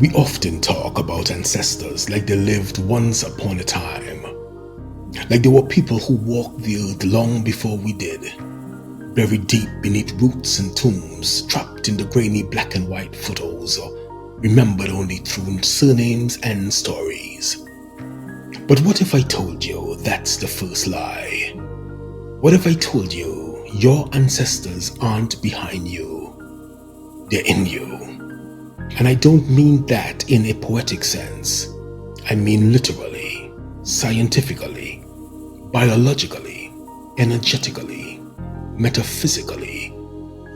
We often talk about ancestors like they lived once upon a time, like they were people who walked the earth long before we did, buried deep beneath roots and tombs, trapped in the grainy black and white photos, or remembered only through surnames and stories. But what if I told you that's the first lie? What if I told you your ancestors aren't behind you, they're in you? And I don't mean that in a poetic sense. I mean literally, scientifically, biologically, energetically, metaphysically.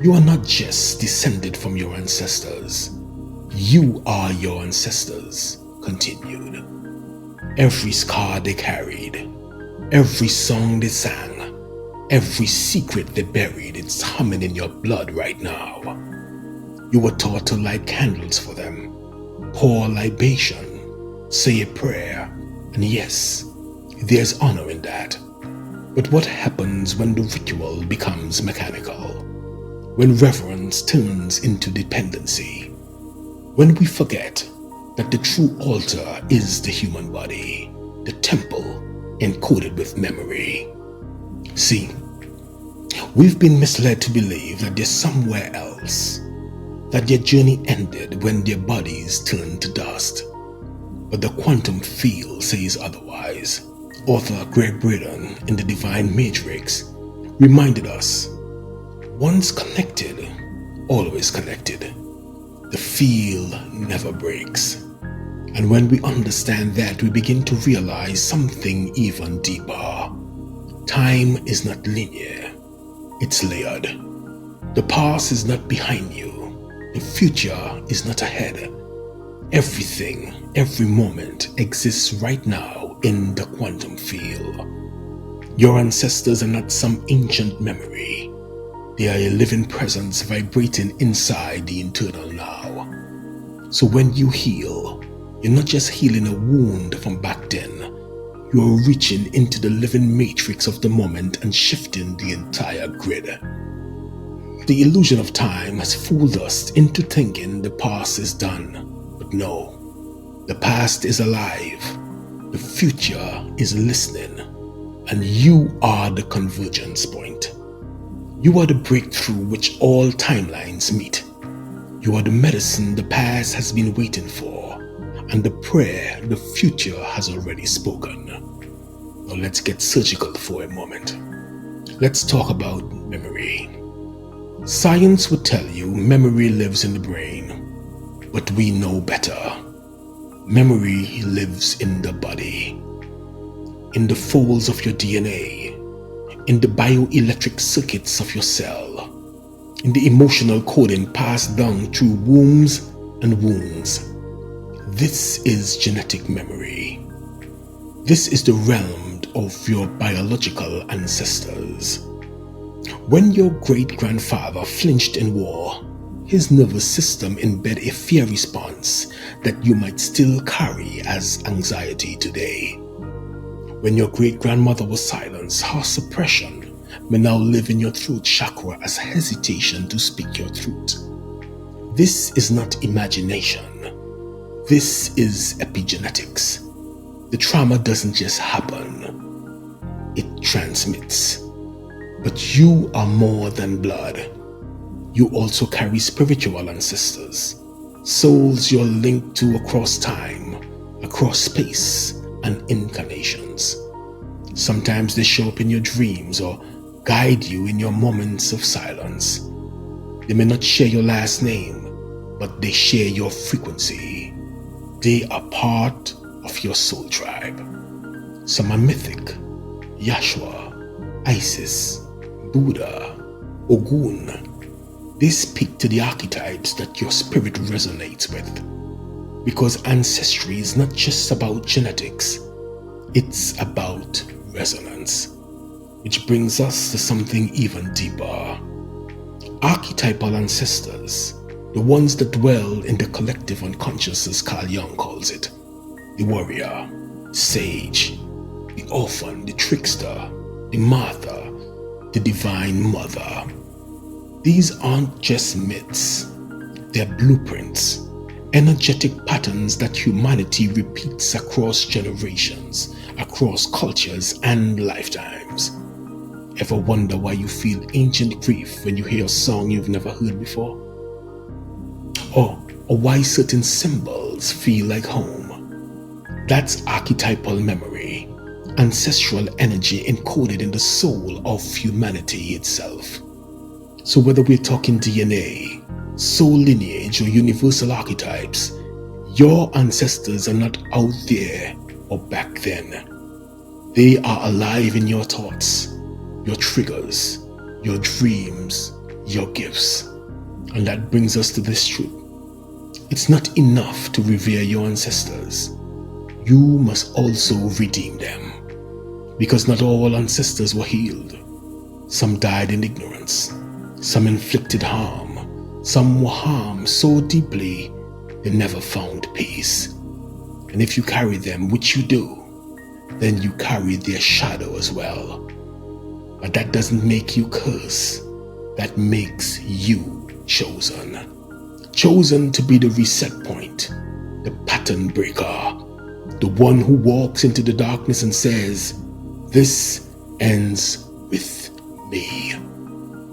You are not just descended from your ancestors. You are your ancestors, continued. Every scar they carried, every song they sang, every secret they buried, it's humming in your blood right now. You were taught to light candles for them, pour libation, say a prayer, and yes, there's honor in that. But what happens when the ritual becomes mechanical? When reverence turns into dependency? When we forget that the true altar is the human body, the temple encoded with memory? See, we've been misled to believe that there's somewhere else, that their journey ended when their bodies turned to dust. But the quantum field says otherwise. Author Braden in The Divine Matrix reminded us, once connected, always connected. The field never breaks. And when we understand that, we begin to realize something even deeper. Time is not linear, it's layered. The past is not behind you. The future is not ahead. Everything, every moment exists right now in the quantum field. Your ancestors are not some ancient memory. They are a living presence vibrating inside the eternal now. So when you heal, you're not just healing a wound from back then. You're reaching into the living matrix of the moment and shifting the entire grid. The illusion of time has fooled us into thinking the past is done. But no, the past is alive. The future is listening. And you are the convergence point. You are the breakthrough which all timelines meet. You are the medicine the past has been waiting for, and the prayer the future has already spoken. Now let's get surgical for a moment. Let's talk about memory. Science would tell you memory lives in the brain, but we know better. Memory lives in the body, in the folds of your DNA, in the bioelectric circuits of your cell, in the emotional coding passed down through wombs and wounds. This is genetic memory. This is the realm of your biological ancestors. When your great-grandfather flinched in war, his nervous system embedded a fear response that you might still carry as anxiety today. When your great-grandmother was silenced, her suppression may now live in your throat chakra as hesitation to speak your truth. This is not imagination. This is epigenetics. The trauma doesn't just happen, it transmits. But you are more than blood. You also carry spiritual ancestors, souls you're linked to across time, across space, and incarnations. Sometimes they show up in your dreams or guide you in your moments of silence. They may not share your last name, but they share your frequency. They are part of your soul tribe. Some are mythic: Yahshua, Isis, Buddha, Ogun. They speak to the archetypes that your spirit resonates with. Because ancestry is not just about genetics, it's about resonance. Which brings us to something even deeper. Archetypal ancestors, the ones that dwell in the collective unconscious, as Carl Jung calls it. The warrior, sage, the orphan, the trickster, the martyr, the divine mother. These aren't just myths, they're blueprints, energetic patterns that humanity repeats across generations, across cultures and lifetimes. Ever wonder why you feel ancient grief when you hear a song you've never heard before? Or why certain symbols feel like home? That's archetypal memory, ancestral energy encoded in the soul of humanity itself. So whether we're talking DNA, soul lineage, or universal archetypes, your ancestors are not out there or back then. They are alive in your thoughts, your triggers, your dreams, your gifts. And that brings us to this truth. It's not enough to revere your ancestors. You must also redeem them. Because not all ancestors were healed. Some died in ignorance. Some inflicted harm. Some were harmed so deeply they never found peace. And if you carry them, which you do, then you carry their shadow as well. But that doesn't make you curse. That makes you chosen. Chosen to be the reset point, the pattern breaker, the one who walks into the darkness and says, "This ends with me."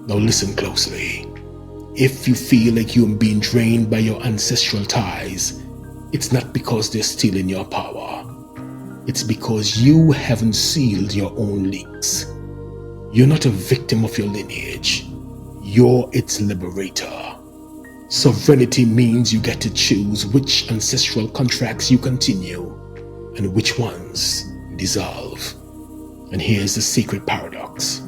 Now listen closely. If you feel like you're being drained by your ancestral ties, it's not because they're stealing your power. It's because you haven't sealed your own leaks. You're not a victim of your lineage. You're its liberator. Sovereignty means you get to choose which ancestral contracts you continue and which ones dissolve. And here's the secret paradox.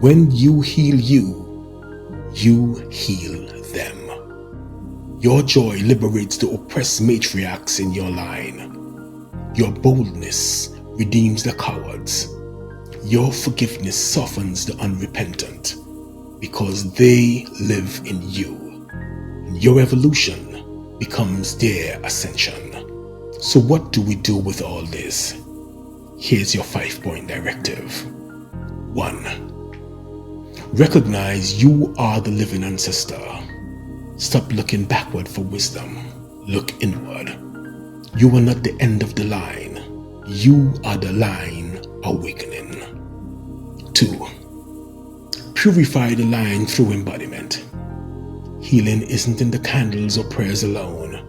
When you heal you heal them. Your joy liberates the oppressed matriarchs in your line. Your boldness redeems the cowards. Your forgiveness softens the unrepentant because they live in you. Your evolution becomes their ascension. So what do we do with all this? Here's your 5-point directive. 1. Recognize you are the living ancestor. Stop looking backward for wisdom. Look inward. You are not the end of the line. You are the line awakening. 2. Purify the line through embodiment. Healing isn't in the candles or prayers alone.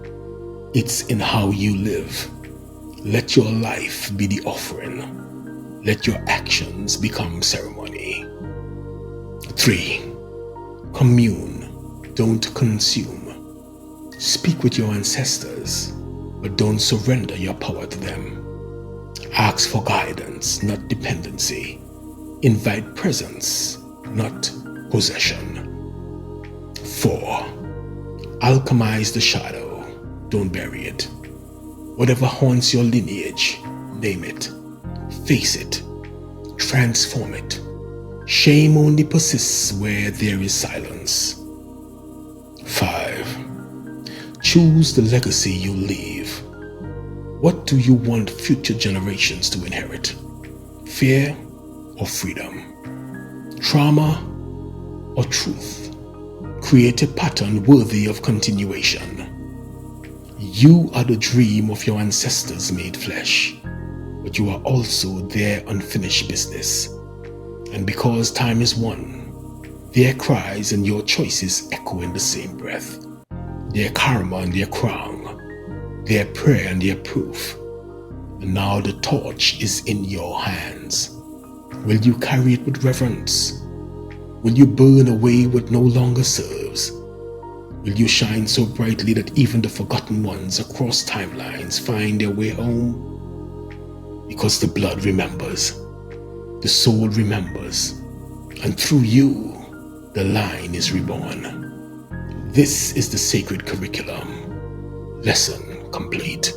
It's in how you live. Let your life be the offering. Let your actions become ceremony. 3. Commune, don't consume. Speak with your ancestors, but don't surrender your power to them. Ask for guidance, not dependency. Invite presence, not possession. 4. Alchemize the shadow, don't bury it. Whatever haunts your lineage, name it, face it, transform it. Shame only persists where there is silence. 5. Choose the legacy you leave. What do you want future generations to inherit? Fear or freedom? Trauma or truth? Create a pattern worthy of continuation. You are the dream of your ancestors made flesh, but you are also their unfinished business. And because time is one, their cries and your choices echo in the same breath. Their karma and their crown, their prayer and their proof. And now the torch is in your hands. Will you carry it with reverence? Will you burn away what no longer serves? Will you shine so brightly that even the forgotten ones across timelines find their way home? Because the blood remembers, the soul remembers, and through you, the line is reborn. This is the sacred curriculum. Lesson complete.